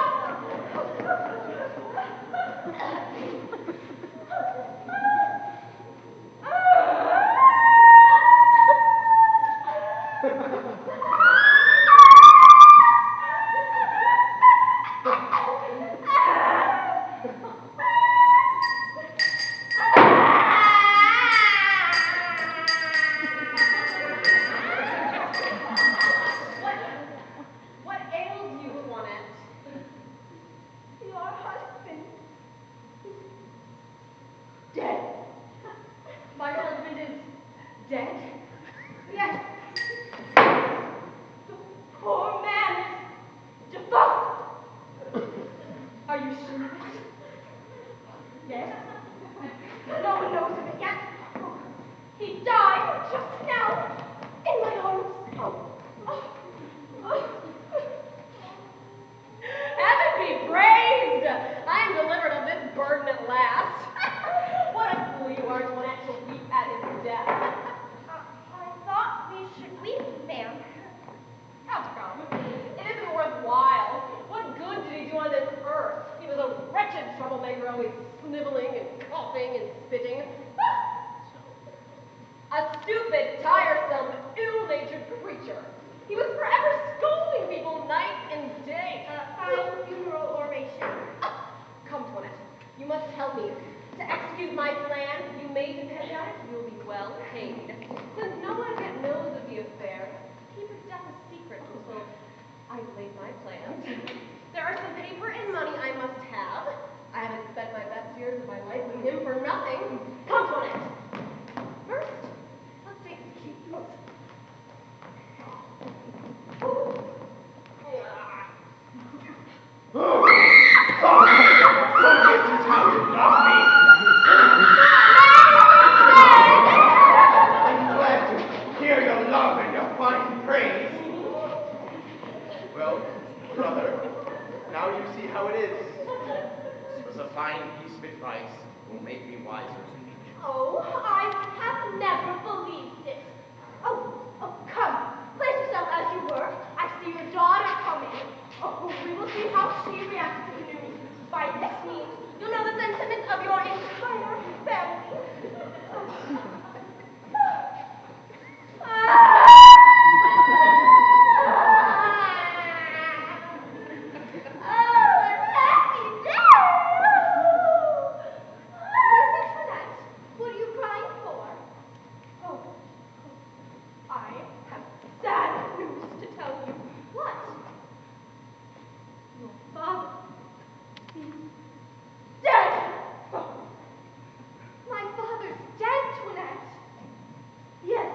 Well, brother, now you see how it is. This was a fine piece of advice. Will make me wiser. Oh, I have never believed it. Oh, come. Place yourself as you were. I see your daughter coming. Oh, we will see how she reacts to the news. By this means, you'll know the sentiments of your entire family. What are you crying for? Oh, I have sad news to tell you. What? Your father, he's dead. My father's dead, Toinette. Yes,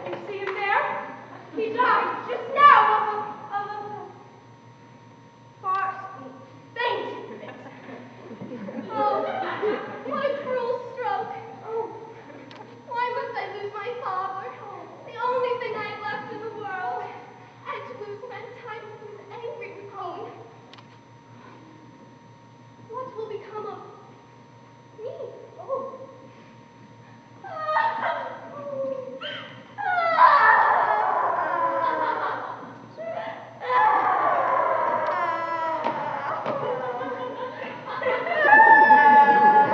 you see him there? He died just now of a fart faint. Oh, what a cruel stroke. Oh, why must I lose my father? The only thing I have left in the world. And to lose him at time he was angry with me. What will become of me? Oh.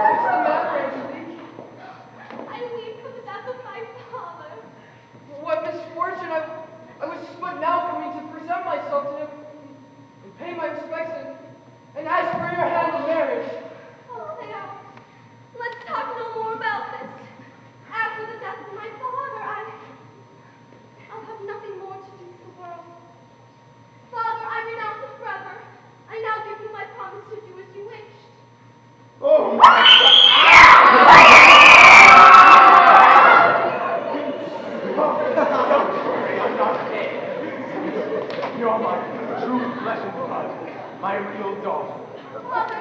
What's the matter, Angelique? I weep for the death of my father. What misfortune! I was just but now coming to present myself to him and pay my respects and ask for your hand in marriage. Oh, Theo, let's talk no more about this. After the death of my father, I'll have nothing more to do with the world. Father, I renounce it forever. I now give you my promise to do as you wished. Oh my Don't worry, I'm not dead. You're my true flesh and blood, my real daughter. Father,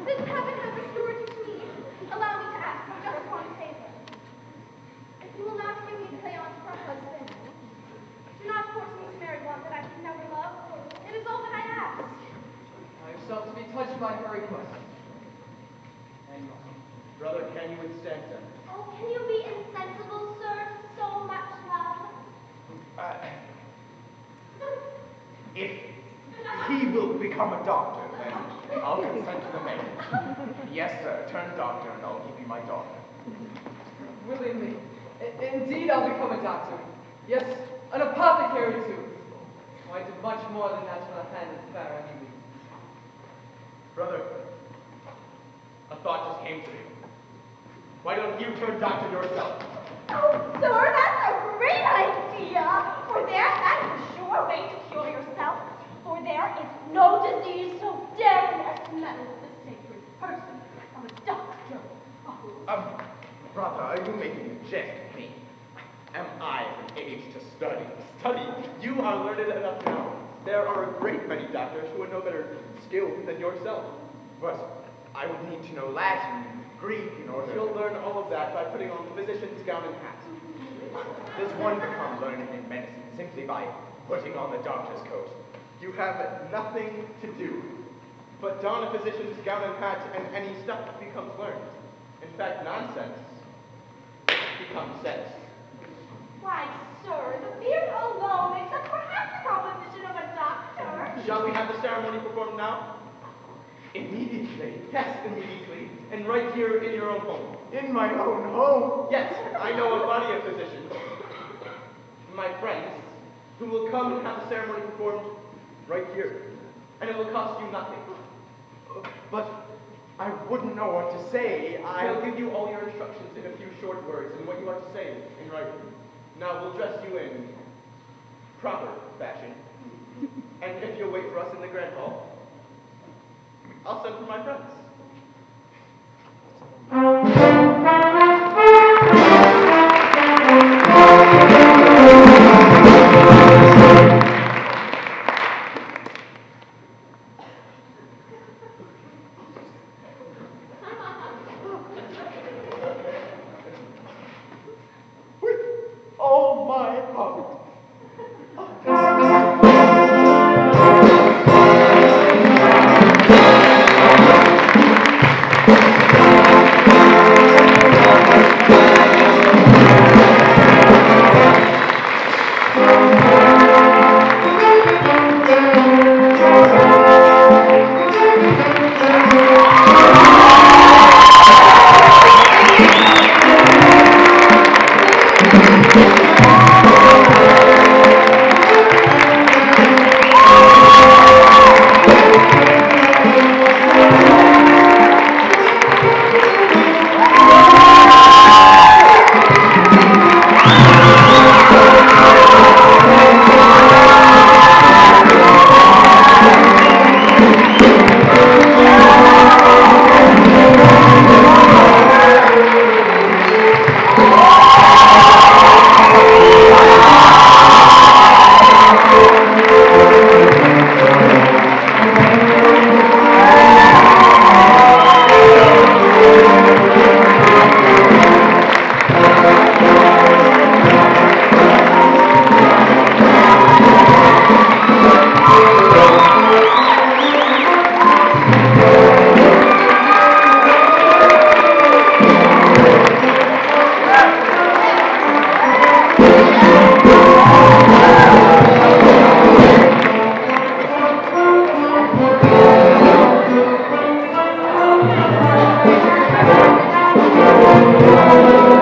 since heaven has restored you to me, allow me to ask for just one favor. If you will not give me Cleon for a husband, do not force me to marry one that I can never love. It is all that I ask. I yourself to be touched by her request. And Brother, can you withstand them? Oh, can you be insensible, sir, to so much love? If he will become a doctor, then I'll consent to the marriage. Yes, sir, turn doctor and I'll give you my daughter. willingly. Indeed, I'll become a doctor. Yes, an apothecary too. Oh, I do much more than that for the hand of Farah and me. Brother, a thought just came to me. Why don't you turn doctor yourself? Oh, sir, that's a great idea. For that is a sure way to cure yourself. For there is no disease so daring as to meddle with the sacred person of a doctor. Oh. Brother, are you making a jest of me? Am I of an age to study? Study? You are learned enough now. There are a great many doctors who are no better skilled than yourself. But I would need to know Latin, Greek, in order. You'll learn all of that by putting on the physician's gown and hat. Does one become learned in medicine simply by putting on the doctor's coat? You have nothing to do but don a physician's gown and hat, and any stuff becomes learned. In fact, nonsense becomes sense. Why, sir, the beard alone makes up perhaps the composition of a doctor. Shall we have the ceremony performed now? Immediately. Yes, immediately. And right here in your own home. In my own home? Yes, I know a body of physicians, my friends, who will come and have the ceremony performed right here. And it will cost you nothing. But I wouldn't know what to say. I'll give you all your instructions in a few short words and what you are to say in writing. Now we'll dress you in proper fashion. And if you'll wait for us in the grand hall, I'll send for my friends. Oh my heart. Thank you.